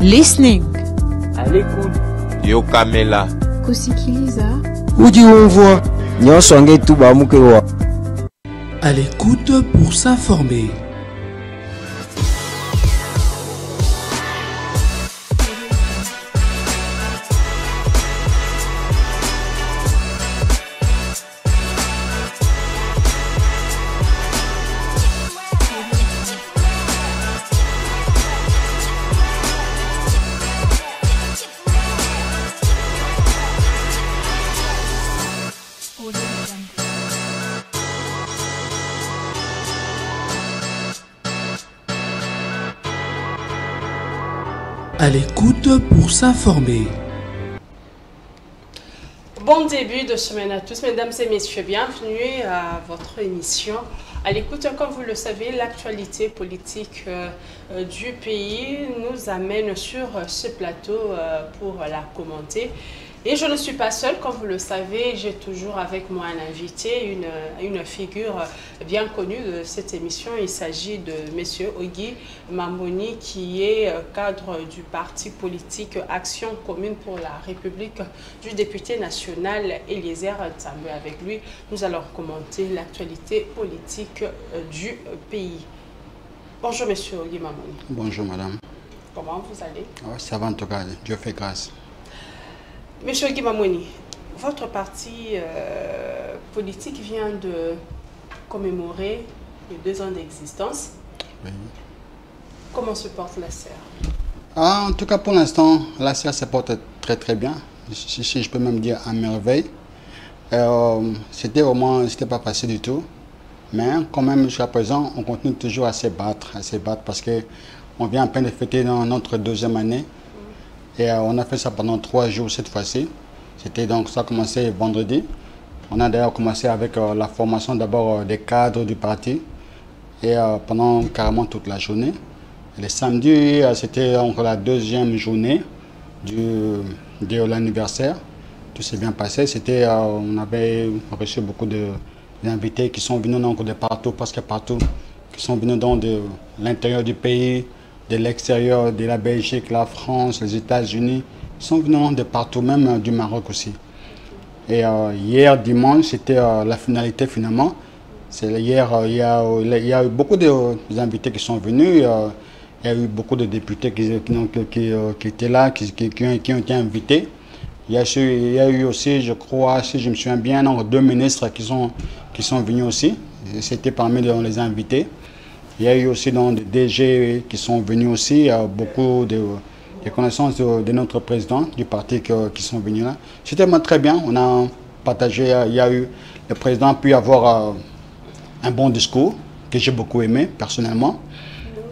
Listening. À l'écoute. Yo Kamela. Kusikiliza. Udi on Nyosonge tuba mukewa. À l'écoute pour s'informer. À l'écoute pour s'informer. Bon début de semaine à tous, mesdames et messieurs. Bienvenue à votre émission. À l'écoute, comme vous le savez, l'actualité politique du pays nous amène sur ce plateau pour la commenter. Et je ne suis pas seule, comme vous le savez, j'ai toujours avec moi un invité, une figure bien connue de cette émission. Il s'agit de M. Ogi Mamoni, qui est cadre du parti politique Action commune pour la République, du député national Eliezer Tambwe. Avec lui, nous allons commenter l'actualité politique du pays. Bonjour M. Ogi Mamoni. Bonjour madame. Comment vous allez? Ça va en tout cas, Dieu fait grâce. Monsieur Ogi Mamoni, votre parti politique vient de commémorer les 2 ans d'existence. Oui. Comment se porte la serre? En tout cas, pour l'instant, la serre se porte très très bien. Si je peux même dire à merveille. C'était pas facile du tout. Mais quand même, jusqu'à présent, on continue toujours à se battre parce qu'on vient à peine de fêter dans notre 2e année. Et on a fait ça pendant 3 jours cette fois-ci. Ça a commencé vendredi. On a d'ailleurs commencé avec la formation d'abord des cadres du parti. Et pendant carrément toute la journée. Et le samedi, c'était encore la 2e journée de l'anniversaire. Tout s'est bien passé. On avait reçu beaucoup d'invités qui sont venus donc de partout, presque partout, qui sont venus donc de l'intérieur du pays, de l'extérieur, de la Belgique, la France, les États-Unis. Ils sont venus de partout, même du Maroc aussi. Et hier, dimanche, c'était la finalité finalement. Hier, il y a eu beaucoup d'invités qui sont venus. Il y a eu beaucoup de députés qui étaient là, qui ont été invités. Il y a eu aussi, je crois, si je me souviens bien, 2 ministres qui sont venus aussi. C'était parmi les invités. Il y a eu aussi des DG qui sont venus aussi, beaucoup de connaissances de notre président du parti qui sont venus là. C'était très bien, on a partagé, le président a pu avoir un bon discours que j'ai beaucoup aimé personnellement.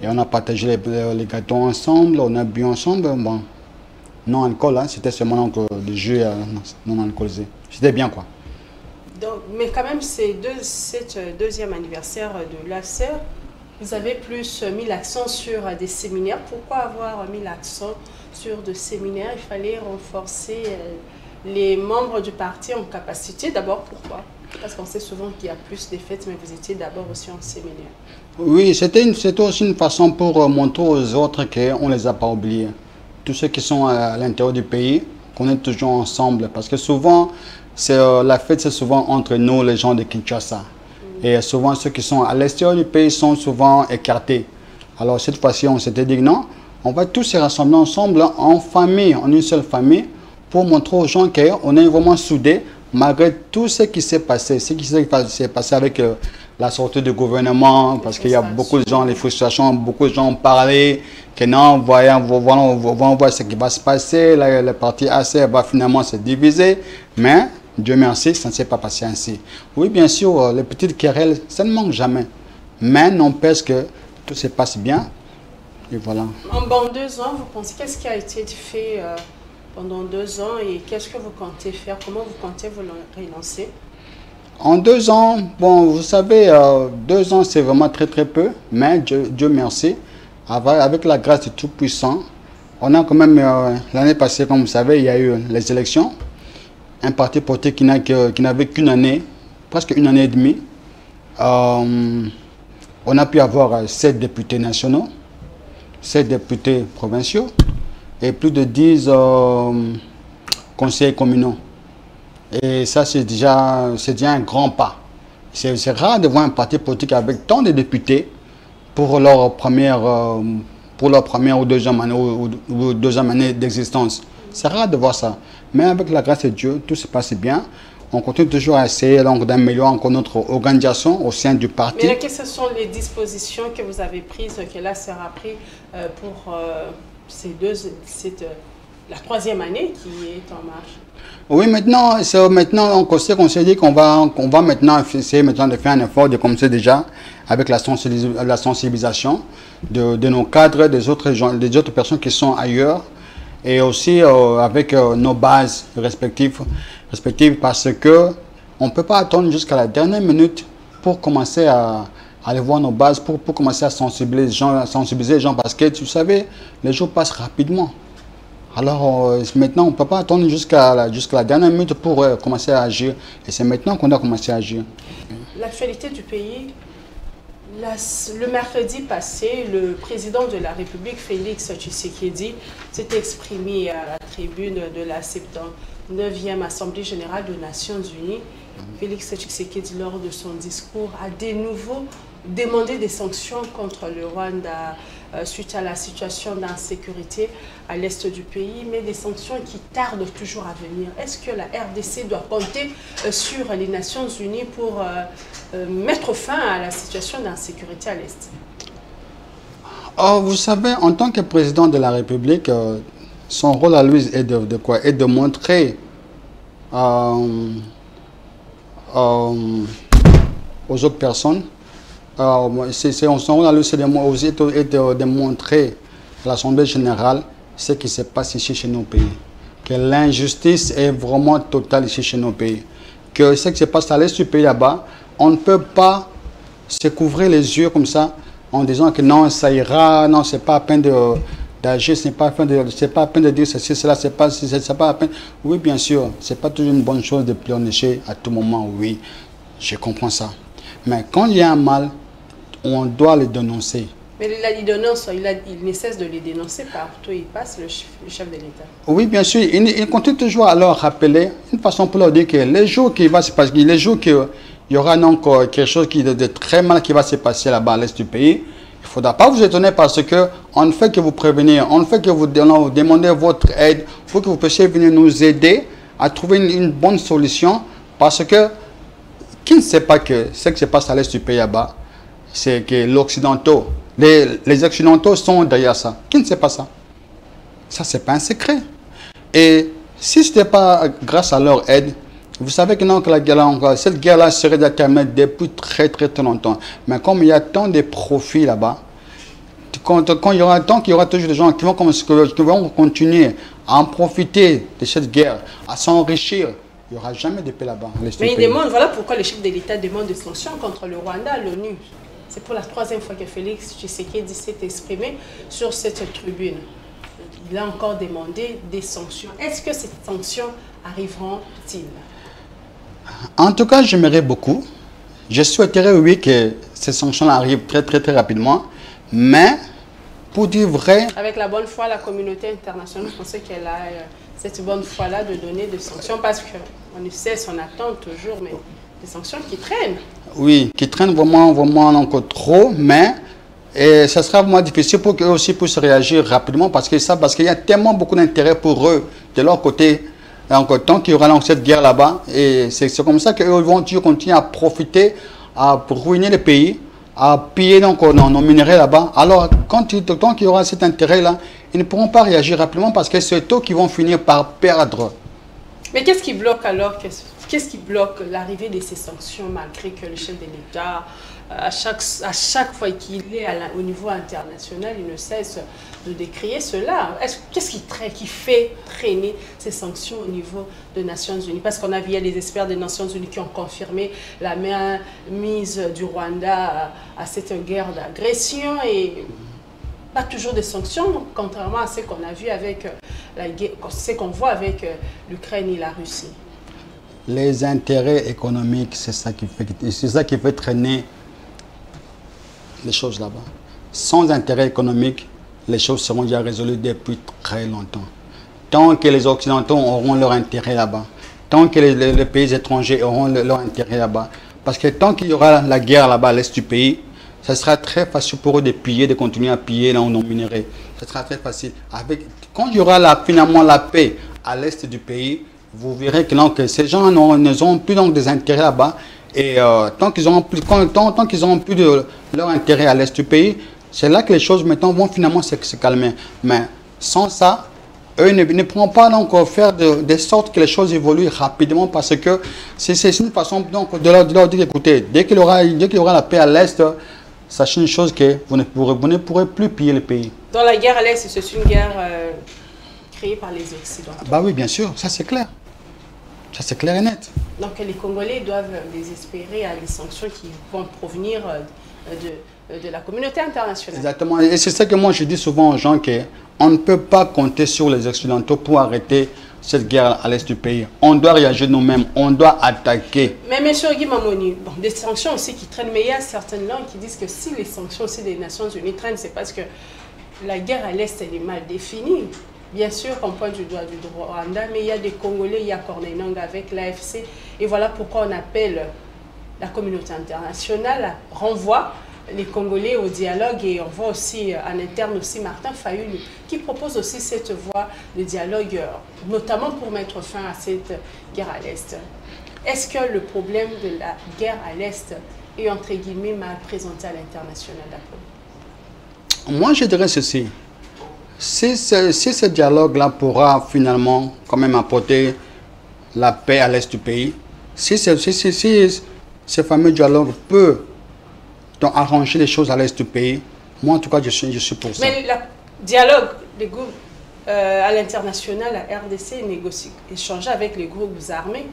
Et on a partagé les gâteaux ensemble, on a bu ensemble. Bon, non alcool, hein, c'était seulement des jus non alcoolisés. C'était bien quoi. Donc, mais quand même, cette 2e anniversaire de la serre, vous avez plus mis l'accent sur des séminaires. Pourquoi avoir mis l'accent sur des séminaires? Il fallait renforcer les membres du parti en capacité. D'abord, pourquoi? Parce qu'on sait souvent qu'il y a plus de fêtes, mais vous étiez d'abord aussi en séminaire. Oui, c'était aussi une façon pour montrer aux autres qu'on ne les a pas oubliés. Tous ceux qui sont à l'intérieur du pays, qu'on est toujours ensemble. Parce que souvent, la fête, c'est souvent entre nous, les gens de Kinshasa. Et souvent, ceux qui sont à l'extérieur du pays sont souvent écartés. Alors, cette fois-ci, on s'était dit non, on va tous se rassembler ensemble en famille, en une seule famille, pour montrer aux gens qu'on est vraiment soudés, malgré tout ce qui s'est passé. Ce qui s'est passé avec la sortie du gouvernement, parce qu'il y a beaucoup de gens, les frustrations, beaucoup de gens ont parlé, que non, voyons voir ce qui va se passer, le parti AC va finalement se diviser, mais Dieu merci, ça ne s'est pas passé ainsi. Oui, bien sûr, les petites querelles, ça ne manque jamais. Mais n'empêche que tout se passe bien. Et voilà. En 2 ans, vous pensez, qu'est-ce qui a été fait pendant 2 ans et qu'est-ce que vous comptez faire? Comment vous comptez vous relancer? En 2 ans, bon, vous savez, 2 ans, c'est vraiment très très peu. Mais Dieu merci, avec la grâce du Tout-Puissant, on a quand même, l'année passée, comme vous savez, il y a eu les élections. Un parti politique qui n'avait qu'une année, presque 1 année et demie. On a pu avoir 7 députés nationaux, 7 députés provinciaux, et plus de 10 conseillers communaux. Et ça, c'est déjà un grand pas. C'est rare de voir un parti politique avec tant de députés pour leur première ou deuxième année d'existence. C'est rare de voir ça. Mais avec la grâce de Dieu, tout se passe bien. On continue toujours à essayer d'améliorer encore notre organisation au sein du parti. Mais quelles sont les dispositions que vous avez prises, que là sera pris pour la troisième année qui est en marche? Oui, maintenant on s'est dit qu'on va maintenant essayer de faire un effort de commencer déjà avec la sensibilisation de nos cadres, des autres personnes qui sont ailleurs, et aussi avec nos bases respectives parce que on ne peut pas attendre jusqu'à la dernière minute pour commencer à aller voir nos bases, pour commencer à sensibiliser les gens parce que, vous savez, les jours passent rapidement. Alors maintenant, on ne peut pas attendre jusqu'à la dernière minute pour commencer à agir. Et c'est maintenant qu'on doit commencer à agir. L'actualité du pays, le mercredi passé, le président de la République, Félix Tshisekedi, s'est exprimé à la tribune de la 79e Assemblée générale des Nations Unies. Félix Tshisekedi, lors de son discours, a de nouveau demandé des sanctions contre le Rwanda suite à la situation d'insécurité à l'est du pays, mais des sanctions qui tardent toujours à venir. Est-ce que la RDC doit compter sur les Nations Unies pour mettre fin à la situation d'insécurité à l'est? Oh, vous savez, en tant que président de la République, son rôle à lui est de quoi? Est de montrer aux autres personnes. Son rôle à lui, c'est de montrer à l'Assemblée générale ce qui se passe ici chez nos pays. Que l'injustice est vraiment totale ici chez nos pays. Que ce qui se passe à l'est du pays là-bas, on ne peut pas se couvrir les yeux comme ça en disant que non, ça ira, non, c'est pas à peine d'agir, c'est pas à peine de dire ceci, cela, c'est pas à peine. Oui, bien sûr, c'est pas toujours une bonne chose de pleurnicher à tout moment, oui, je comprends ça. Mais quand il y a un mal, on doit le dénoncer. Mais il ne cesse de les dénoncer partout, il passe le chef de l'État. Oui, bien sûr, il continue toujours à leur rappeler, une façon pour leur dire que les jours qui va se passer, les jours qu'il y aura donc quelque chose de très mal qui va se passer là-bas à l'est du pays, il ne faudra pas vous étonner parce qu'on ne fait que vous prévenir, on ne fait que vous demander votre aide pour que vous puissiez venir nous aider à trouver une bonne solution parce que qui ne sait pas que ce qui se passe à l'est du pays là-bas, c'est que les Occidentaux sont derrière ça. Qui ne sait pas ça? Ça, ce n'est pas un secret. Et si ce n'était pas grâce à leur aide, vous savez que non, cette guerre-là serait déterminée depuis très longtemps. Mais comme il y a tant de profits là-bas, tant qu'il y aura toujours des gens qui vont continuer à en profiter de cette guerre, à s'enrichir, il n'y aura jamais de paix là-bas. Mais voilà pourquoi le chef de l'État demande des sanctions contre le Rwanda à l'ONU. C'est pour la troisième fois que Félix Tshisekedi s'est exprimé sur cette tribune. Il a encore demandé des sanctions. Est-ce que ces sanctions arriveront-ils? En tout cas, j'aimerais beaucoup. Je souhaiterais, oui, que ces sanctions arrivent très rapidement. Mais, pour dire vrai... Avec la bonne foi, la communauté internationale, je pensais qu'elle a cette bonne foi-là de donner des sanctions parce qu'on cesse, on attend toujours, mais des sanctions qui traînent. Oui, qui traînent vraiment encore trop, mais ça sera vraiment difficile pour qu'eux aussi puissent réagir rapidement parce qu'il y a tellement beaucoup d'intérêt pour eux de leur côté. Donc, tant qu'il y aura donc cette guerre là-bas, et c'est comme ça qu'eux vont continuer à profiter, à ruiner le pays, à piller donc nos minerais là-bas. Alors, tant qu'il y aura cet intérêt-là, ils ne pourront pas réagir rapidement parce que c'est eux qui vont finir par perdre. Mais qu'est-ce qui bloque alors? Qu'est-ce qui bloque l'arrivée de ces sanctions malgré que le chef de l'État, à chaque fois qu'il est au niveau international, il ne cesse de décrier cela? Qu'est-ce qui fait traîner ces sanctions au niveau des Nations Unies? Parce qu'on a vu les experts des Nations Unies qui ont confirmé la mise du Rwanda à cette guerre d'agression et pas toujours des sanctions, contrairement à ce qu'on a vu avec ce qu'on voit avec l'Ukraine et la Russie. Les intérêts économiques, c'est ça qui fait traîner les choses là-bas. Sans intérêt économique, les choses seront déjà résolues depuis très longtemps. Tant que les Occidentaux auront leur intérêt là-bas, tant que les pays étrangers auront leur intérêt là-bas, parce que tant qu'il y aura la guerre là-bas à l'est du pays, ce sera très facile pour eux de piller, de continuer à piller là où on minerait. Ce sera très facile. Quand il y aura finalement la paix à l'est du pays, vous verrez que, non, que ces gens n'auront plus donc, des intérêts là-bas. Et tant qu'ils n'auront plus, de leur intérêt à l'est du pays, c'est là que les choses maintenant vont finalement se calmer. Mais sans ça, eux ne pourront pas donc faire de sorte que les choses évoluent rapidement, parce que c'est une façon donc de leur dire, écoutez, dès qu'il y aura la paix à l'est, sachez une chose, que vous ne pourrez plus piller le pays. Dans la guerre à l'est, c'est une guerre créée par les Occidentaux. Bah oui, bien sûr, ça c'est clair. Ça c'est clair et net. Donc les Congolais doivent désespérer à des sanctions qui vont provenir de la communauté internationale. Exactement. Et c'est ça que moi je dis souvent aux gens, qu'on ne peut pas compter sur les Occidentaux pour arrêter cette guerre à l'est du pays. On doit réagir nous-mêmes, on doit attaquer. Mais M. Guy Mamoni, bon, des sanctions aussi qui traînent, mais il y a certaines langues qui disent que si les sanctions aussi des Nations Unies traînent, c'est parce que la guerre à l'est, elle est mal définie. Bien sûr, on pointe du doigt du Rwanda, mais il y a des Congolais, il y a Corneille Nangaa avec l'AFC. Et voilà pourquoi on appelle la communauté internationale, renvoie les Congolais au dialogue. Et on voit aussi en interne aussi Martin Fayulu qui propose aussi cette voie de dialogue, notamment pour mettre fin à cette guerre à l'Est. Est-ce que le problème de la guerre à l'Est est entre guillemets mal présenté à l'international d'après? Moi, je dirais ceci. Si ce dialogue-là pourra finalement quand même apporter la paix à l'est du pays, si ce fameux dialogue peut donc arranger les choses à l'est du pays, moi en tout cas je suis pour ça. Mais le dialogue, les groupes à l'international, la RDC négocie, échange avec les groupes armés.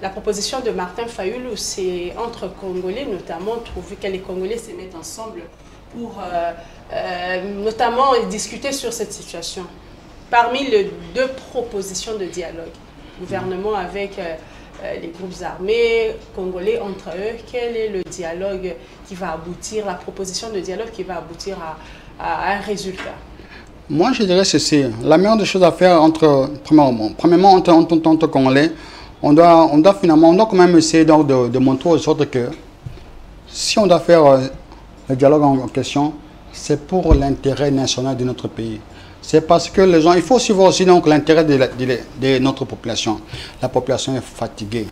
La proposition de Martin Fayulu, c'est entre Congolais notamment, trouver que les Congolais se mettent ensemble pour notamment discuter sur cette situation. Parmi les deux propositions de dialogue, gouvernement avec les groupes armés, Congolais entre eux, quel est le dialogue qui va aboutir, la proposition de dialogue qui va aboutir à un résultat? Moi, je dirais ceci. La meilleure des choses à faire, premièrement, entre Congolais, on doit quand même essayer de montrer aux autres que si on doit faire le dialogue en question, c'est pour l'intérêt national de notre pays. C'est parce que les gens, il faut aussi voir aussi l'intérêt de notre population. La population est fatiguée.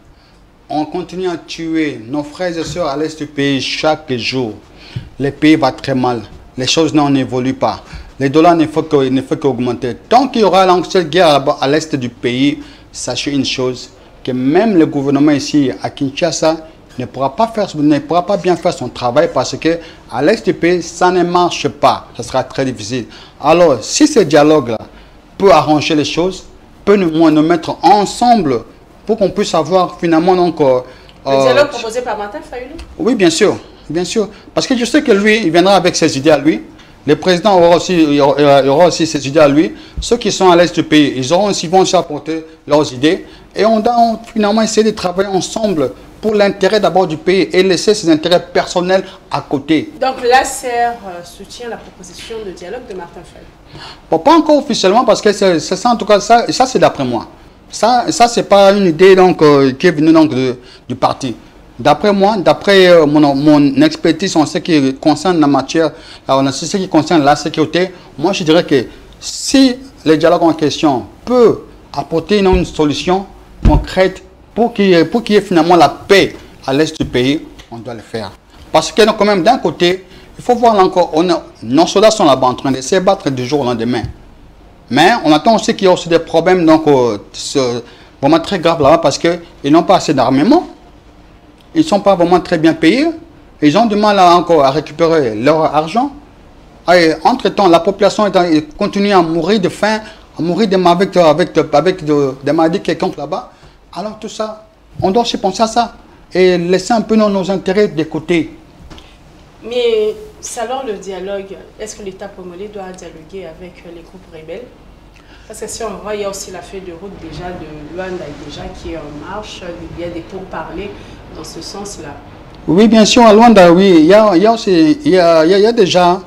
On continue à tuer nos frères et sœurs à l'est du pays chaque jour. Le pays va très mal. Les choses n'évoluent pas. Les dollars ne font qu'augmenter. Tant qu'il y aura cette guerre à l'est du pays, sachez une chose, que même le gouvernement ici à Kinshasa ne pourra pas bien faire son travail, parce que à l'est du pays, ça ne marche pas. Ça sera très difficile. Alors, si ce dialogue-là peut arranger les choses, peut nous mettre ensemble pour qu'on puisse avoir finalement donc... le dialogue proposé par Martin Fayulu? Oui, bien sûr. Bien sûr. Parce que je sais que lui, il viendra avec ses idées à lui. Le président aura aussi ses idées à lui. Ceux qui sont à l'est du pays, ils vont aussi apporter leurs idées. Et on doit finalement essayer de travailler ensemble pour l'intérêt d'abord du pays et laisser ses intérêts personnels à côté. Donc l'ACR soutient la proposition de dialogue de Martin Fayulu? Bon, pas encore officiellement, parce que c'est ça, en tout cas, ça c'est d'après moi. Ça c'est pas une idée donc, qui est venue donc, du parti. D'après moi, d'après mon expertise en ce qui concerne la matière, en ce qui concerne la sécurité, moi je dirais que si le dialogue en question peut apporter une solution concrète pour qu'il y ait finalement la paix à l'est du pays, on doit le faire. Parce que quand même d'un côté, il faut voir encore, nos soldats sont là-bas en train de se battre du jour au lendemain. Mais on attend aussi qu'il y a aussi des problèmes donc, vraiment très graves là-bas, parce qu'ils n'ont pas assez d'armement. Ils ne sont pas vraiment très bien payés. Ils ont du mal à récupérer leur argent. Entre-temps, la population continue à mourir de faim, à mourir avec des maladies quelconques là-bas. Alors tout ça, on doit aussi penser à ça et laisser un peu nos intérêts de côté. Mais alors le dialogue, est-ce que l'État congolais doit dialoguer avec les groupes rebelles? Parce que si on voit, il y a aussi la feuille de route déjà de Luanda déjà qui est en marche. Il y a des pourparlers dans ce sens-là. Oui, bien sûr, à Luanda, oui. Il y a déjà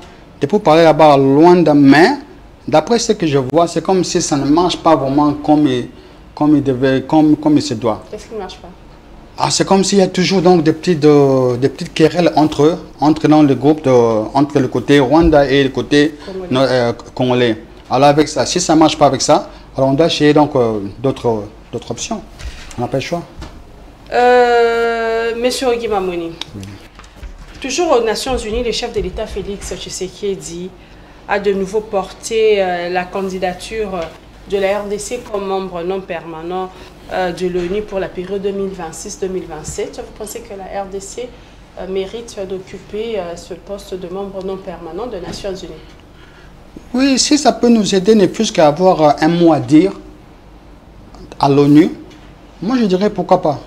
pour parler là-bas loin de main. D'après ce que je vois, c'est comme si ça ne marche pas vraiment comme il se doit. Qu'est-ce qui ne marche pas? Ah, c'est comme s'il y a toujours donc des petites querelles entre eux, dans le groupe, entre le côté Rwanda et le côté congolais. Alors avec ça, si ça ne marche pas avec ça, alors on doit chercher donc d'autres options. On n'a pas le choix. Monsieur Ogi Mamoni, toujours aux Nations Unies, le chef de l'État Félix Tshisekedi a de nouveau porté la candidature de la RDC comme membre non permanent de l'ONU pour la période 2026-2027. Vous pensez que la RDC mérite d'occuper ce poste de membre non permanent des Nations Unies? Oui, si ça peut nous aider, ne plus qu'à avoir un mot à dire à l'ONU, moi je dirais pourquoi pas.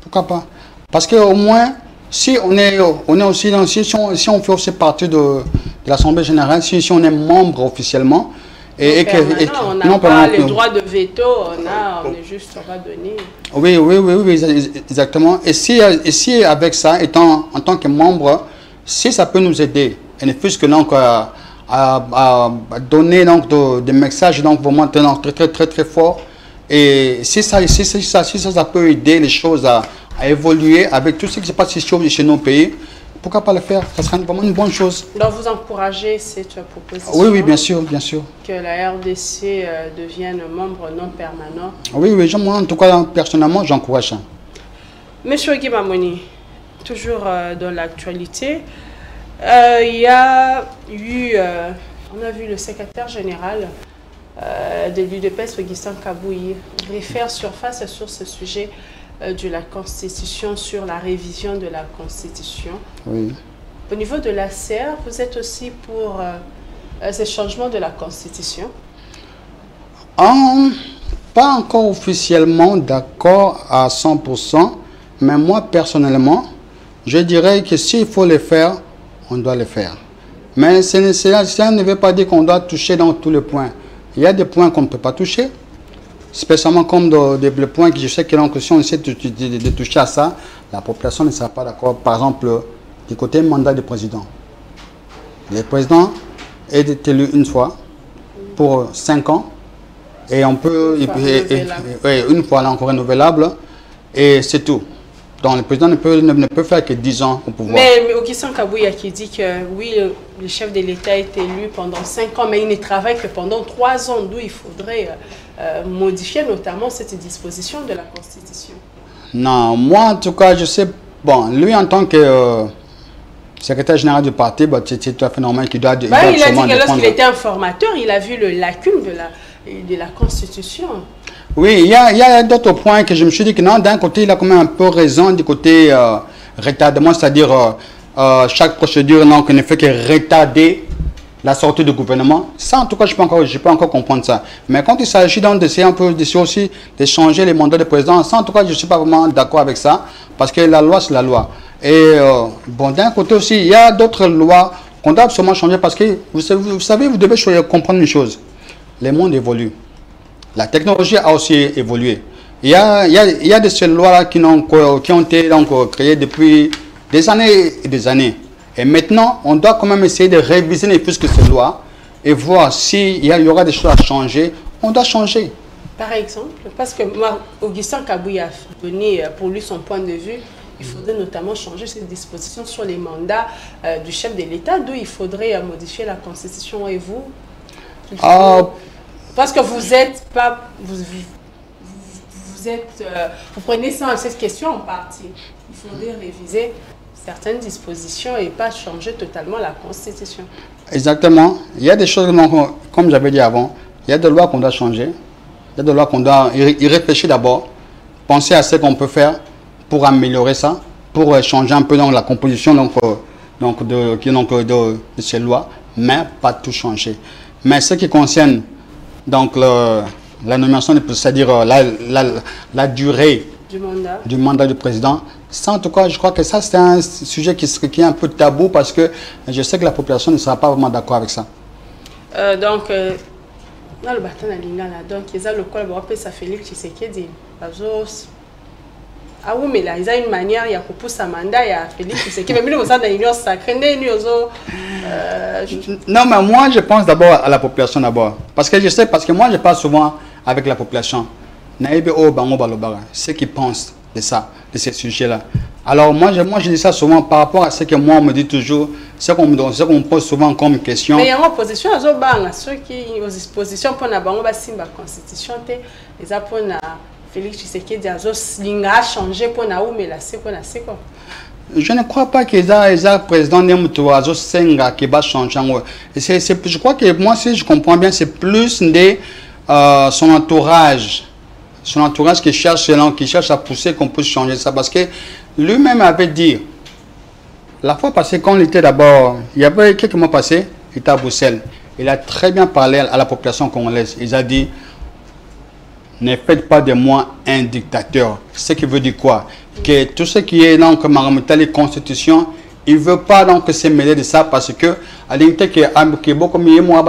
Pourquoi pas? Parce qu'au moins, si on est aussi dans, si on fait aussi partie de l'Assemblée générale, si on est membre officiellement, on n'a pas le droit de veto, on est juste, on va donner. Oui, exactement. Et si avec ça, en tant que membre, si ça peut nous aider, et ne plus que donc à donner donc des messages donc vraiment très forts, et si ça peut aider les choses à évoluer avec tout ce qui se passe chez nos pays, pourquoi pas le faire? Ça sera vraiment une bonne chose. Donc vous encouragez cette proposition? Oui, bien sûr. Que la RDC devienne membre non permanent? Oui, moi en tout cas, personnellement, j'encourage ça. Monsieur Ogi Mamoni, toujours dans l'actualité, il y a eu, on a vu le secrétaire général de l'UDPS, Augustin Kabouyi, refaire surface sur ce sujet de la Constitution, sur la révision de la Constitution. Oui. Au niveau de la CR, vous êtes aussi pour ces changements de la Constitution? Pas encore officiellement d'accord à 100%, mais moi personnellement, je dirais que s'il faut le faire, on doit le faire. Mais ça ne veut pas dire qu'on doit toucher dans tous les points. Il y a des points qu'on ne peut pas toucher, spécialement comme le point que je sais que si on essaie de toucher à ça, la population ne sera pas d'accord. Par exemple, du côté mandat du président. Le président est élu une fois pour 5 ans et on peut une fois encore renouvelable et c'est tout. Donc le président ne peut faire que 10 ans au pouvoir. Mais Augustin Kabouyi qui dit que oui, le chef de l'État est élu pendant 5 ans, mais il ne travaille que pendant 3 ans, d'où il faudrait modifier notamment cette disposition de la Constitution. Non, moi en tout cas, je sais, bon, lui en tant que secrétaire général du parti, c'est tout à fait normal qu'il doit... il a dit que lorsqu'il était informateur, il a vu le lacune de la Constitution. Oui, il y a d'autres points que je me suis dit que non, d'un côté, il a quand même un peu raison, du côté retardement, c'est-à-dire chaque procédure ne fait que retarder la sortie du gouvernement. Ça, en tout cas, je peux encore comprendre ça. Mais quand il s'agit d'essayer un peu aussi de changer les mandats de président, ça, en tout cas, je ne suis pas vraiment d'accord avec ça, parce que la loi, c'est la loi. Et bon, d'un côté aussi, il y a d'autres lois qu'on doit absolument changer, parce que, vous savez, vous devez comprendre une chose. Le monde évolue. La technologie a aussi évolué. Il y a de ces lois-là qui ont été donc, créées depuis des années et des années. Et maintenant, on doit quand même essayer de réviser les plus que ces lois et voir s'il y aura des choses à changer. On doit changer. Par exemple, parce que moi, Augustin Kabouyi a donné pour lui son point de vue, il faudrait notamment changer cette disposition sur les mandats du chef de l'État, d'où il faudrait modifier la Constitution. Et vous? Parce que vous êtes pas, vous prenez ça, cette question en partie. Il faudrait réviser certaines dispositions et pas changer totalement la Constitution. Exactement. Il y a des choses, comme j'avais dit avant, il y a des lois qu'on doit changer. Il y a des lois qu'on doit y réfléchir d'abord, penser à ce qu'on peut faire pour améliorer ça, pour changer un peu donc, la composition de ces lois, mais pas tout changer. Mais ce qui concerne donc la nomination, c'est-à-dire la durée du mandat du président, ça en tout cas, je crois que ça c'est un sujet qui est un peu tabou parce que je sais que la population ne sera pas vraiment d'accord avec ça. Donc, dans le bâton de l'Inga, donc, il y a le col de Félix Tshisekedi. Ah oui, mais là, il y a une manière, il y a pour sa mandat, il y a Félix Tshisekedi. Mais nous, on a une union sacrée, Non, mais moi, je pense d'abord à la population d'abord. Parce que je sais, parce que moi, je parle souvent avec la population. Ceux qui pensent de ça, de ces sujets-là. Alors, moi, je dis ça souvent par rapport à ce que moi, on me dit toujours, ce qu'on me pose souvent comme question. Mais il y a une opposition à ceux qui ont une opposition pour la constitution, les pour Félix Tshisekedi a changé pour la je ne crois pas qu'il y ait un président qui va changer. Je crois que moi, si je comprends bien, c'est plus son entourage. Son entourage qui cherche à pousser qu'on puisse changer ça. Parce que lui-même avait dit, la fois passée, quand il était d'abord, il y avait quelques mois passés, il était à Bruxelles. Il a très bien parlé à la population congolaise. Il a dit, ne faites pas de moi un dictateur. Ce qui veut dire quoi? Que tout ce qui est donc la constitution, il ne veut pas donc se mêler de ça parce que à l'unité que beaucoup mieux moi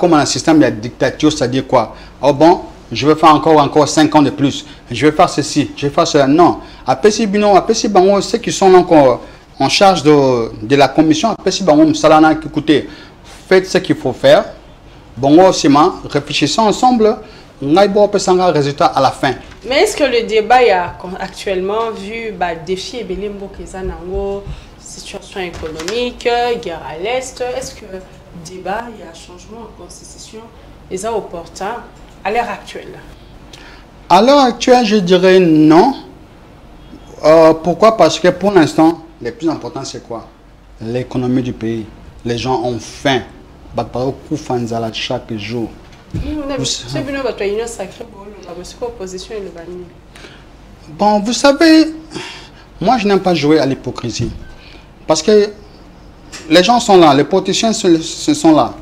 comme un système de dictature, c'est-à-dire quoi? Oh bon, je vais faire encore 5 ans de plus. Je vais faire ceci, je vais faire cela. Non. Après si ceux qui sont encore en charge de la commission, après si écoutez, faites ce qu'il faut faire. Bon, aussi, réfléchissons ensemble, on a un résultat à la fin. Mais est-ce que le débat y a actuellement vu le défi et situation économique, guerre à l'Est, est-ce que le débat, il y a un changement en constitution, les a opportun à l'heure actuelle? À l'heure actuelle, je dirais non. Pourquoi? Parce que pour l'instant, le plus important, c'est quoi? L'économie du pays. Les gens ont faim. Chaque jour. Bon, vous savez, moi je n'aime pas jouer à l'hypocrisie. Parce que les gens sont là, les politiciens sont là.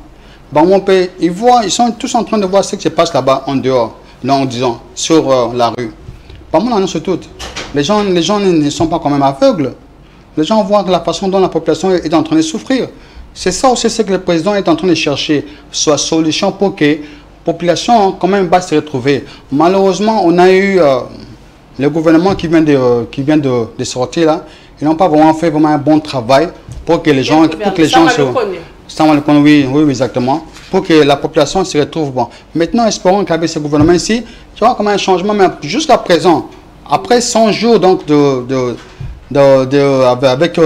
Dans mon pays, ils sont tous en train de voir ce qui se passe là-bas en dehors, là, disons, sur la rue. Pas moi, sur tout. Les gens ne sont pas quand même aveugles. Les gens voient la façon dont la population est en train de souffrir. C'est ça aussi ce que le président est en train de chercher, soit solution pour que la population quand même va se retrouver. Malheureusement, on a eu le gouvernement qui vient de sortir là. Ils n'ont pas vraiment fait un bon travail pour que les gens, oui, exactement, pour que la population se retrouve bon. Maintenant, espérons qu'avec ce gouvernement ici, il y aura quand même un changement, mais jusqu'à présent, après 100 jours donc avec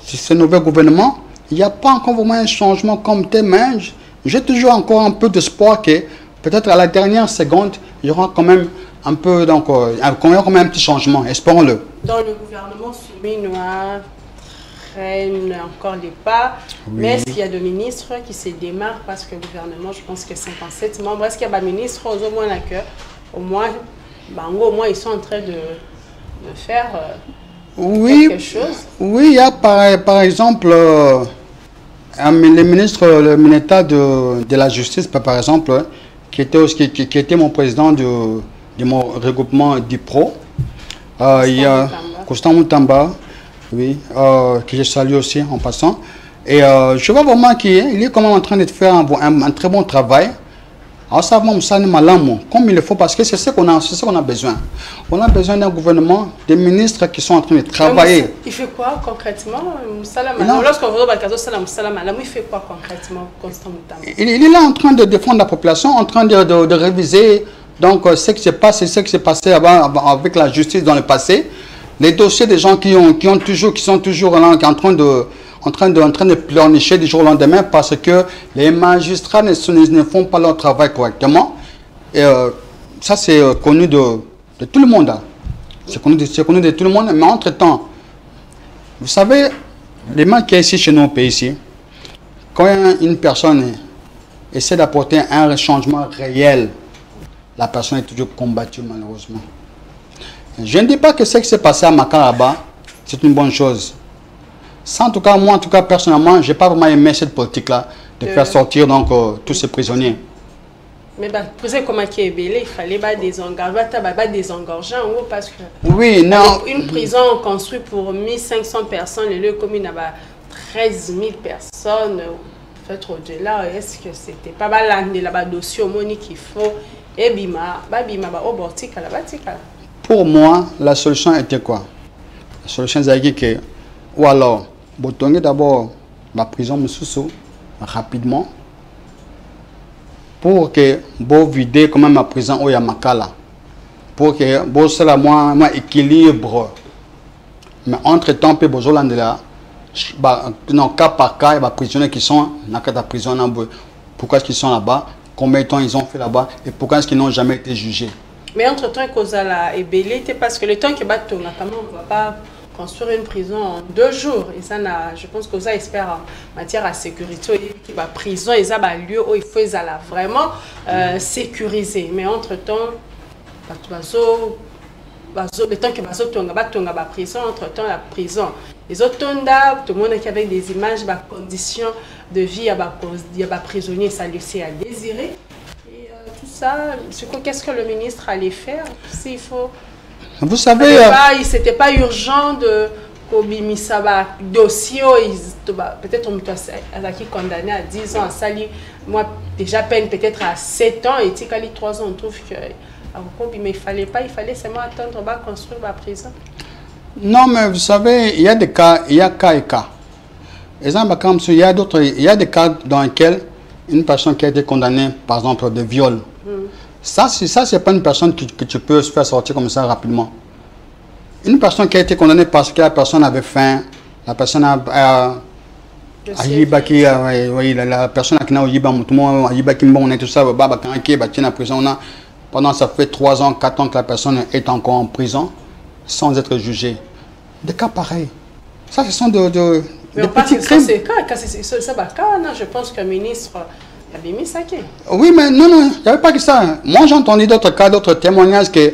ce nouvel gouvernement, il n'y a pas encore vraiment un changement comme tel, mais j'ai toujours encore un peu d'espoir que peut-être à la dernière seconde, il y aura quand même un peu, donc, quand même un petit changement, espérons-le. Dans le gouvernement, Soumi Noir traîne encore les pas, oui. Mais est-ce qu'il y a des ministres qui se démarrent parce que le gouvernement, je pense que 57 membres, est-ce qu'il y a des ministres au moins ils sont en train de faire quelque chose? Oui, il y a par exemple le ministre de la Justice, par exemple, qui était mon président de mon regroupement DIPRO. Il y a Constant Moutamba, oui, que je salue aussi en passant. Et je vois vraiment qu'il est quand même en train de faire un très bon travail. Alors ça va comme il le faut parce que c'est ce qu'on a besoin. On a besoin d'un gouvernement, des ministres qui sont en train de travailler. Il fait quoi concrètement? Lorsqu'on voit il fait quoi concrètement, Constant Moutamba? Il est là en train de défendre la population, en train de réviser donc ce qui s'est passé avec la justice dans le passé. Les dossiers des gens qui sont toujours là, en train de pleurnicher du jour au lendemain parce que les magistrats ne font pas leur travail correctement. Et ça, c'est connu de tout le monde. C'est connu de tout le monde. Mais entre-temps, vous savez, les mal qu'il y a ici chez nous au pays, ici, quand une personne essaie d'apporter un changement réel, la personne est toujours combattue malheureusement. Je ne dis pas que ce qui s'est passé à Makaraba, c'est une bonne chose. Ça, en tout cas, moi, personnellement, je n'ai pas vraiment aimé cette politique-là, de faire sortir donc, tous ces prisonniers. Mais pour ça, comment il fallait désengorger en haut parce que oui, non. Une prison construite pour 1500 personnes, le commune a 13 000 personnes, peut-être au-delà. Est-ce que c'était pas mal là-bas dossier qu'il faut et bima au bortique à la batika? Pour moi, la solution était quoi? La solution c'est que ou alors botonge d'abord la prison Moussoussou rapidement pour que vous vider quand même la prison au Yamakala pour que vous soyez moins équilibre. Mais entre temps, peu besoin de là, cas par cas, il y a des prisonniers qui sont dans la prison. Pourquoi est-ce qu'ils sont là-bas? Combien de temps ils ont fait là-bas? Et pourquoi est-ce qu'ils n'ont jamais été jugés? Mais entre-temps, Kozala est belé, parce que le temps que on ne va pas construire une prison en 2 jours. Et ça, je pense que ça espère en matière de sécurité, la prison, il y a un lieu où il faut vraiment sécuriser. Mais entre-temps, le temps que la prison, entre-temps, la prison. Les autres, tout le monde qui avait des images, des conditions de vie, il y a des prisonniers, ça laissait à désirer. Et tout ça, qu'est-ce que le ministre allait faire s'il faut... Vous savez... C'était pas urgent de... dossier, peut-être on m'a condamné à 10 ans, à Sali, moi déjà peine peut-être à 7 ans, et 3 ans, on trouve que... Mais il fallait seulement attendre de construire la prison. Non, mais vous savez, il y a des cas, il y a cas et cas. Exemple, comme il y a des cas dans lesquels une personne qui a été condamnée, par exemple, de viol, ça, c'est pas une personne que tu peux se faire sortir comme ça rapidement. Une personne qui a été condamnée parce que la personne avait faim, la personne a la personne qui n'a pas tout ça, pendant ça fait 3 ans, 4 ans que la personne est encore en prison sans être jugée. Des cas pareils. Ça, ce sont de petits crimes. Je pense que le ministre avait mis ça. Oui, mais non, il n'y avait pas que ça. Moi, j'ai entendu d'autres cas, d'autres témoignages qui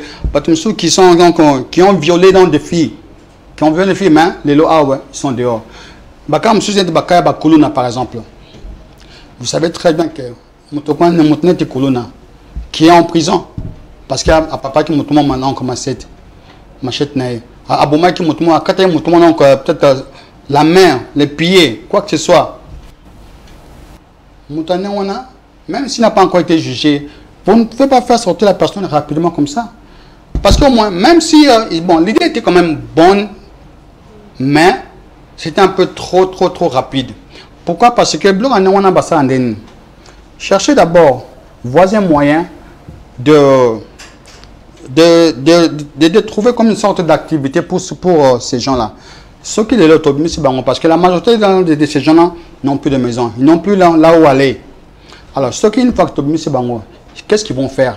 ont violé dans des filles. Qui ont violé des filles, mais les lois, ils sont dehors. Par exemple. Vous savez très bien que qui est en prison parce qu'il y a un papa qui m'a maintenant commencé machette naïe à Bouma qui m'a peut-être la main, les pieds, quoi que ce soit. Même s'il n'a pas encore été jugé, vous ne pouvez pas faire sortir la personne rapidement comme ça. Parce qu'au moins, même si bon, l'idée était quand même bonne, mais c'était un peu trop rapide. Pourquoi? Parce que cherchez d'abord voisin moyen de trouver comme une sorte d'activité pour ces gens-là. Ceux qui les autobus, c'est bon, parce que la majorité de ces gens-là n'ont plus de maison, ils n'ont plus là où aller. Alors, ceux qui une fois autobus, c'est bon, qu'est-ce qu'ils vont faire?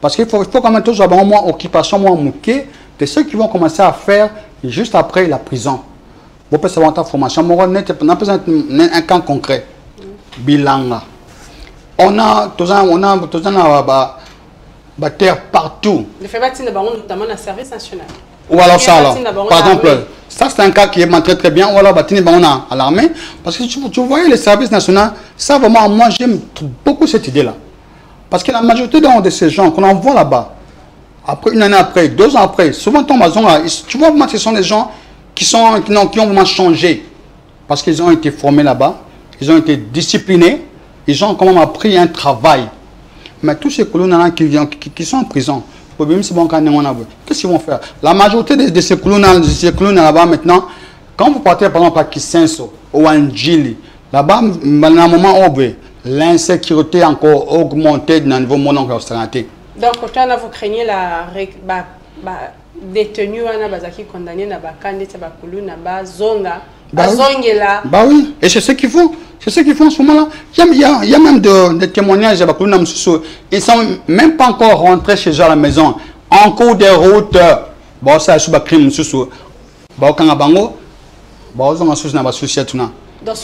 Parce qu'il faut quand même toujours avoir moins occupation, moins mouquée de ceux qui vont commencer à faire juste après la prison. Vous pouvez savoir ta formation, on a besoin d'un cas concret. Bilan. On a terre partout. Le fait notamment dans le service national. Ou alors ça, alors, par exemple, ça c'est un cas qui est très bien. Ou alors à l'armée. Parce que tu voyais les services nationaux, ça vraiment, moi j'aime beaucoup cette idée-là. Parce que la majorité de ces gens qu'on envoie là-bas, après une année après, 2 ans après, souvent tu vois vraiment que ce sont des gens qui ont vraiment changé. Parce qu'ils ont été formés là-bas, ils ont été disciplinés, ils ont quand même appris un travail. Mais tous ces colons qui sont en prison, qu'est-ce qu'ils vont faire? La majorité de ces colons là-bas maintenant, quand vous partez par exemple à Kisenso ou à Ndjili, là-bas, à un moment où l'insécurité a encore augmenté dans le niveau mondial. Donc, quand vous craignez la détenue qui condamné à Zonga, bah oui, et c'est ce qu'ils font. C'est ce qu'ils font en ce moment-là. Il y a même des témoignages à Bakouluna Moussoussou. Ils ne sont même pas encore rentrés chez eux à la maison. En cours de route, bon, ça c'est un crime Moussoussou. Bon, quand Bango, bon, on a souci na souci tout na.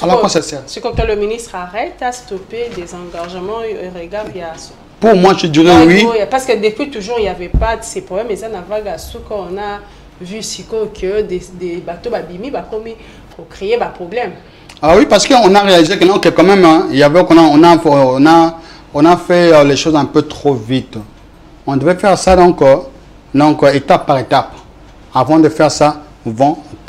Alors quoi ça sert? C'est comme que le ministre arrête à stopper des engorgements et regarde il y a. Pour moi, je dirais oui. Parce que depuis toujours il n'y avait pas de ces problèmes. Mais ça n'a pas gâché qu'on a vu que des bateaux babimi bah comme pour créer des problèmes. Ah oui, parce qu'on a réalisé que quand même, hein, on a fait les choses un peu trop vite. On devait faire ça donc étape par étape. Avant de faire ça,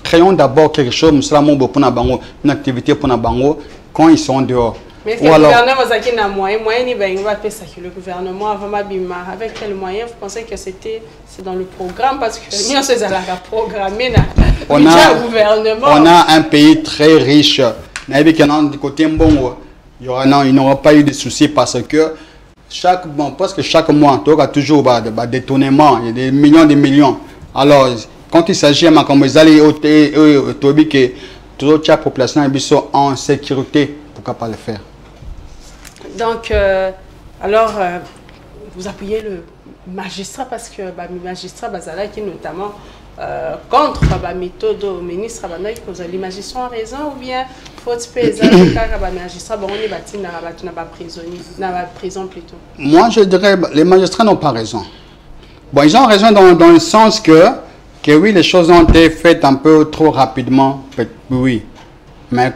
créons d'abord quelque chose, une activité pour Nabango quand ils sont dehors. Mais est-ce que le gouvernement a un moyen le gouvernement avant Mabima, avec quel moyen vous pensez que c'est dans le programme? Parce que nous, on s'est programmé on a un pays très riche. Du côté il n'aura pas eu de soucis parce que presque chaque mois, il y a toujours des détournements, il y a des millions. Alors, quand il s'agit de comme ils allaient que toute la population est en sécurité, pourquoi pas le faire? Donc, vous appuyez le magistrat parce que le magistrat qui notamment contre la méthode au ministre, les magistrats ont raison ou bien faut-il payer le magistrat on est bâti dans la prison plutôt? Moi, je dirais que les magistrats n'ont pas raison. Bon, ils ont raison dans le sens que oui, les choses ont été faites un peu trop rapidement, oui. Mais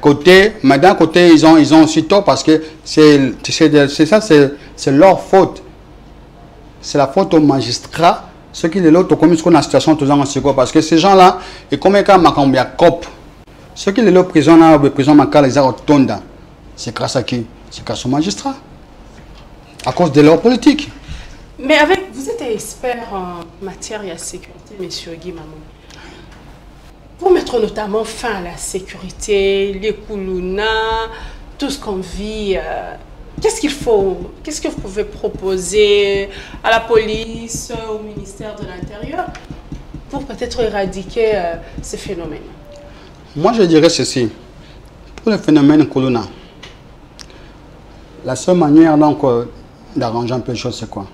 d'un côté, ils ont aussi tort parce que c'est leur faute. C'est la faute aux magistrats. Ce qui est l'autre, comme ce situation toujours en parce que ces gens-là, et comme il y a cop, ce qui est l'autre prison là, prison Makala, les Tonda, c'est grâce à qui? C'est grâce aux magistrats. À cause de leur politique. Mais vous êtes expert en matière de sécurité, monsieur Guy Mamou. Pour mettre notamment fin à la sécurité, les koulouna, tout ce qu'on vit, qu'est-ce qu'il faut? Qu'est-ce que vous pouvez proposer à la police, au ministère de l'Intérieur pour peut-être éradiquer ces phénomènes? Moi, je dirais ceci. Pour le phénomène koulouna, la seule manière d'arranger un peu les choses, c'est quoi?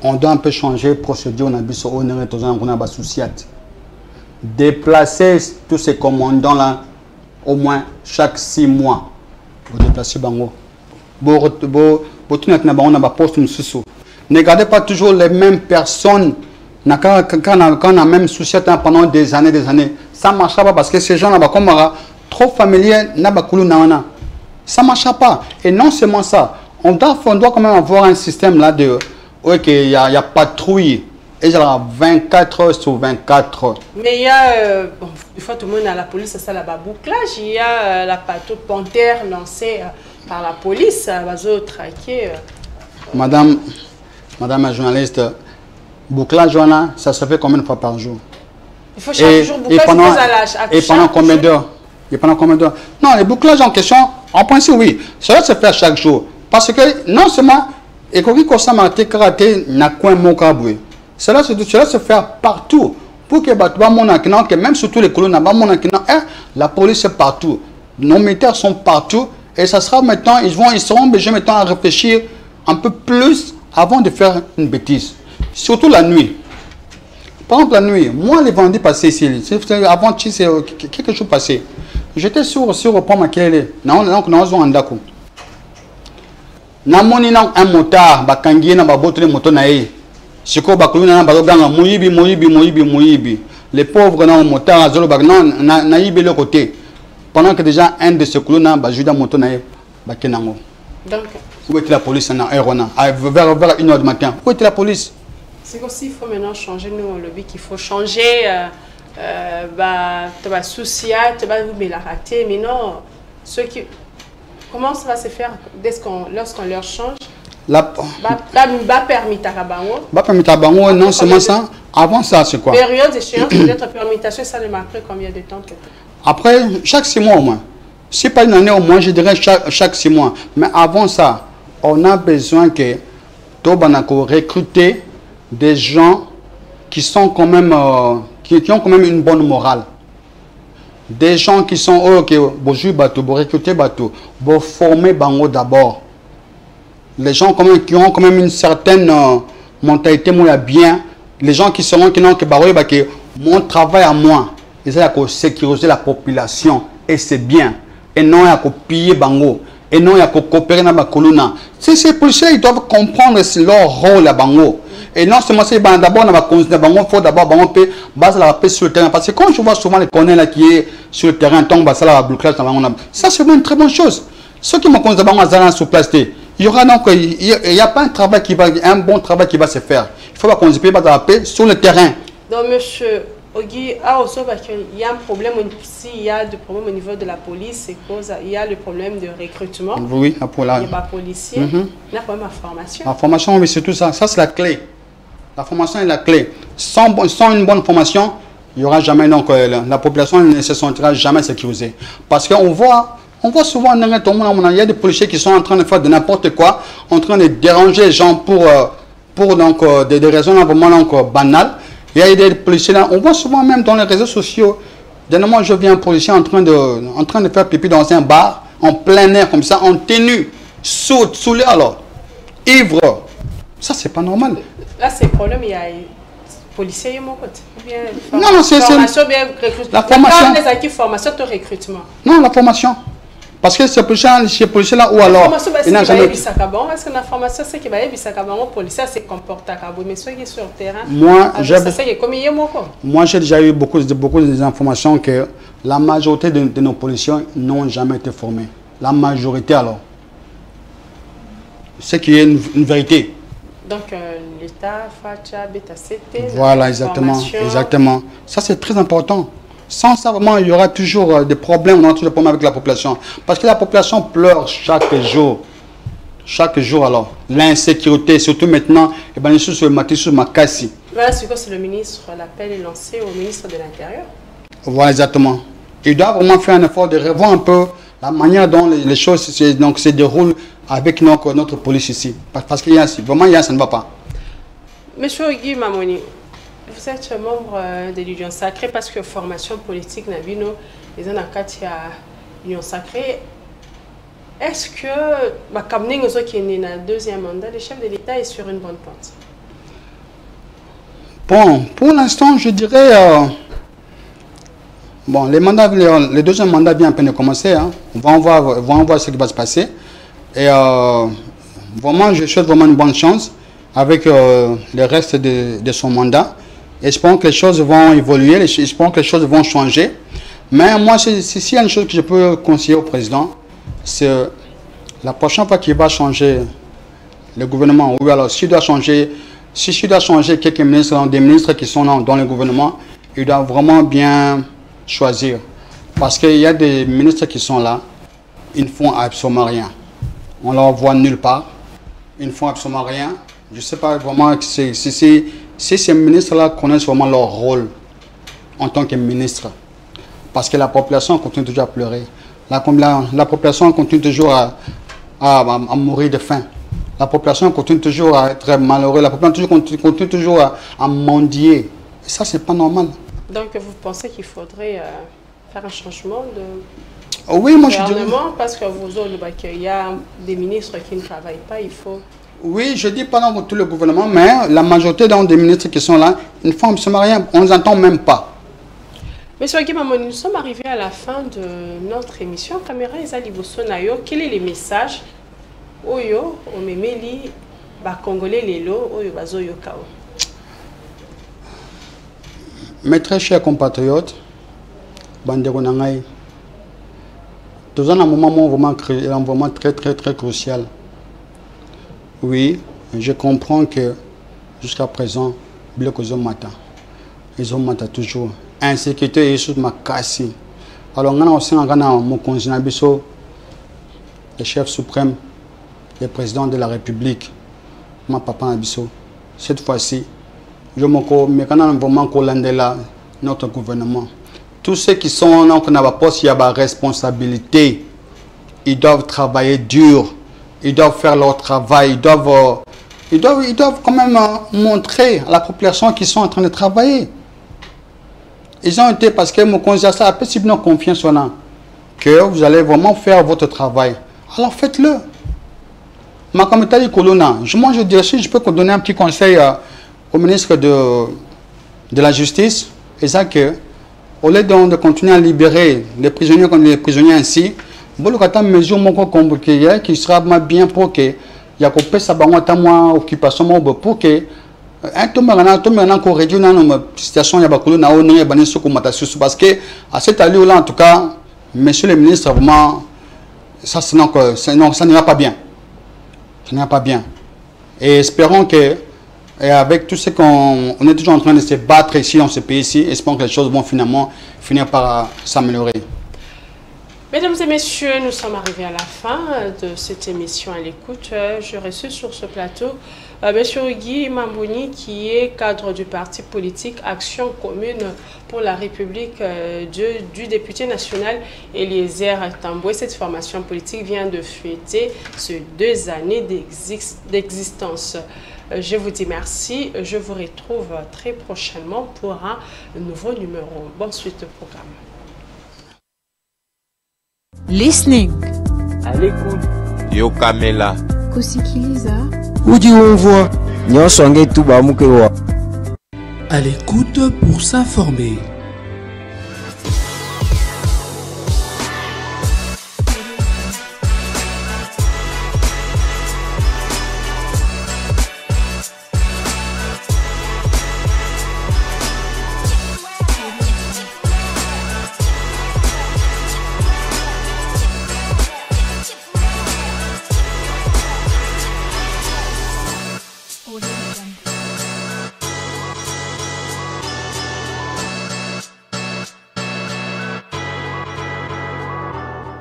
On doit un peu changer la procédure, on a vu sur on a déplacer tous ces commandants-là au moins chaque 6 mois. Vous déplacez Bango. Ne gardez pas toujours les mêmes personnes. Quand on a même souci pendant des années. Ça ne marchera pas parce que ces gens-là, comme trop familiers, ça ne marchera pas. Et non seulement ça, on doit quand même avoir un système là de il y a patrouille. Et j'ai 24 heures sur 24 heures. Mais il y a, une fois tout le monde à la police, ça là bouclage. Il y a la patte panthère lancée par la police, traqué. Madame la journaliste, bouclage, ça se fait combien de fois par jour? Il faut chaque jour bouclage. Et pendant combien d'heures? Non, les bouclages en question, en principe, oui. Cela se fait chaque jour. Parce que non seulement, et quand on karaté, n'a qu'un mot kaboué. Cela se fait partout. Pour que même surtout les colonnes, la police est partout. Nos militaires sont partout. Et ça sera maintenant, ils seront obligés maintenant à réfléchir un peu plus avant de faire une bêtise. Surtout la nuit. Par exemple, la nuit, moi, les vendredis passés ici, avant quelque chose passé, j'étais sur le pont Makele. Namoni un motard, bakangi na babotre moto na e. Siko bakuluna na bazoganga moyibi. Les pauvres na motard azolo bagnan na yibi le côté. Pendant que déjà un de ces colons ba juda moto na e bakenango. Donc où est la police na Erona vers 1h du matin. Où est la police? C'est aussi il faut maintenant changer nous le but qu'il faut changer tu vas soucier, tu vas vous la rater mais non ceux qui comment ça va se faire lorsqu'on leur change? Permis Tabango, non seulement ça. Avant ça, c'est quoi? Période d'échéance, peut-être permutation, ça ne marquerait combien de temps? Après, chaque 6 mois au moins. Si pas une année au moins, je dirais chaque 6 mois. Mais avant ça, on a besoin que Tobanako recruter des gens qui sont quand même, qui ont quand même une bonne morale. Des gens qui sont pour recruter bateau, pour former Bango d'abord. Les gens qui ont quand même une certaine mentalité bien. Les gens qui seront qui mon travail à moi, c'est à sécuriser la population et c'est bien. Et non à piller Bango. Et non à coopérer dans la colonna. Ces policiers ils doivent comprendre leur rôle à Bango. Et non seulement c'est d'abord il faut d'abord baser la paix sur le terrain. Parce que quand je vois souvent les connards là qui est sur le terrain, ça c'est une très bonne chose. Ceux qui m'ont considéré sur place, il y aura donc il y a pas un bon travail qui va se faire. Il faut qu'on se paye la paix sur le terrain. Donc monsieur Ogi, il y a un problème, s'il y a des problèmes au niveau de la police, c'est cause, il y a le problème de recrutement. Oui, pour la... Il n'y a pas de policier, il y a pas de formation. La formation, oui, c'est tout ça. Ça, c'est la clé. La formation est la clé. Sans une bonne formation, il n'y aura jamais, donc, la population ne se sentira jamais sécurisée. Parce qu'on voit souvent, il y a des policiers qui sont en train de faire de n'importe quoi, en train de déranger les gens pour donc, des raisons vraiment donc, banales. Il y a des policiers là, on voit souvent même dans les réseaux sociaux, dernièrement je vis un policier en train de faire pipi dans un bar, en plein air comme ça, en tenue, saoulé alors, ivre. Ça c'est pas normal. Là c'est le problème, il y a policiers et mon côté. Non, c'est bien recrutement. La formation. Les acquis formation de recrutement. Non, la formation. Parce que ces policiers-là, ou alors, il n'a jamais... Parce que la formation, c'est que les policiers se comportent mais ceux qui sont sur le terrain, moi, j'ai déjà eu beaucoup d'informations que la majorité de nos policiers n'ont jamais été formés. La majorité, alors. C'est qu'il y a une vérité. Donc, l'État, FATCHA, BETA-CT... Voilà, exactement. Ça, c'est très important. Sans ça, vraiment, il y aura toujours des problèmes, on aura toujours des problèmes avec la population. Parce que la population pleure chaque jour. Chaque jour, alors. L'insécurité, surtout maintenant, et bien, sur Makassi. Voilà, c'est le ministre, l'appel est lancé au ministre de l'Intérieur. Voilà, exactement. Il doit vraiment faire un effort de revoir un peu la manière dont les choses se déroulent avec notre police ici. Parce qu'il y a vraiment, ça ne va pas. Monsieur Guy Mamoni, vous êtes membre de l'Union Sacrée parce que formation politique Nabino, les Anakati à l'Union Sacrée. Est-ce que, comme nous qui est né dans le deuxième mandat, le chef de l'État est sur une bonne pente? Bon, pour l'instant, je dirais, bon, les deuxième mandat vient à peine de commencer. Hein. On va voir ce qui va se passer. Et vraiment, je souhaite vraiment une bonne chance avec le reste de son mandat. Espérons que les choses vont évoluer, espérons que les choses vont changer. Mais moi, s'il y a une chose que je peux conseiller au président, c'est la prochaine fois qu'il va changer le gouvernement, ou alors s'il doit changer quelques ministres, des ministres qui sont dans le gouvernement, il doit vraiment bien choisir. Parce qu'il y a des ministres qui sont là, ils ne font absolument rien. On ne leur voit nulle part, ils ne font absolument rien. Je ne sais pas vraiment si ces ministres-là connaissent vraiment leur rôle en tant que ministre. Parce que la population continue toujours à pleurer. La population continue toujours à mourir de faim. La population continue toujours à être malheureuse. La population continue toujours à mendier. Et ça, c'est pas normal. Donc, vous pensez qu'il faudrait faire un changement de oui, moi, je dirais... parce que il y a des ministres qui ne travaillent pas, il faut... Oui, je dis pas dans tout le gouvernement, mais la majorité des ministres qui sont là, ils ne font absolument rien, on ne les entend même pas. Monsieur Guimamoni, nous sommes arrivés à la fin de notre émission. Caméra Ezali Bosonayo, quel est le message Oyo, Omemeli, Congolais Lelo, Oyo Bazoyo Kao? Mes très chers compatriotes, Bandero Nangaï, nous avons un moment très crucial. Oui, je comprends que jusqu'à présent, ils ont maté toujours. Insécurité est sur ma casse. Alors, on a aussi le chef suprême, le président de la République, ma papa Abisso. Cette fois-ci, je me vraiment notre gouvernement. Tous ceux qui sont dans le poste, il y a la responsabilité. Ils doivent travailler dur. Ils doivent faire leur travail. Ils doivent quand même montrer à la population qu'ils sont en train de travailler. Ils ont été, parce que mon conseiller a possiblement confiance en eux, que vous allez vraiment faire votre travail. Alors faites-le. Ma communauté Colonna, moi je dirais, si je peux donner un petit conseil au ministre de la Justice, et ça que, au lieu de continuer à libérer les prisonniers ainsi, vous avez une mesure qui sera bien pour que il y a une occupation pour que situation parce que à cette allure-là, en tout cas, monsieur le ministre, vraiment, ça n'ira pas bien. Ça n'ira pas bien. Et espérons que Et avec tout ce qu'on est toujours en train de se battre ici dans ce pays-ci, espérons que les choses vont finalement finir par s'améliorer. Mesdames et messieurs, nous sommes arrivés à la fin de cette émission à l'écoute. Je reçois sur ce plateau M. Guy Mambouni, qui est cadre du parti politique Action Commune pour la République du député national Eliezer Tamboué. Cette formation politique vient de fêter ces 2 années d'existence. Je vous dis merci. Je vous retrouve très prochainement pour un nouveau numéro. Bonne suite au programme. Listening. À l'écoute. Yo Kamela. Kusikiliza. Udi umvwa nyonso ngetu bamukewa. À l'écoute pour s'informer.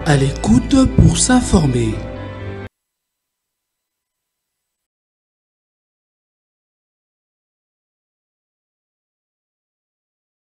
À l'écoute pour s'informer.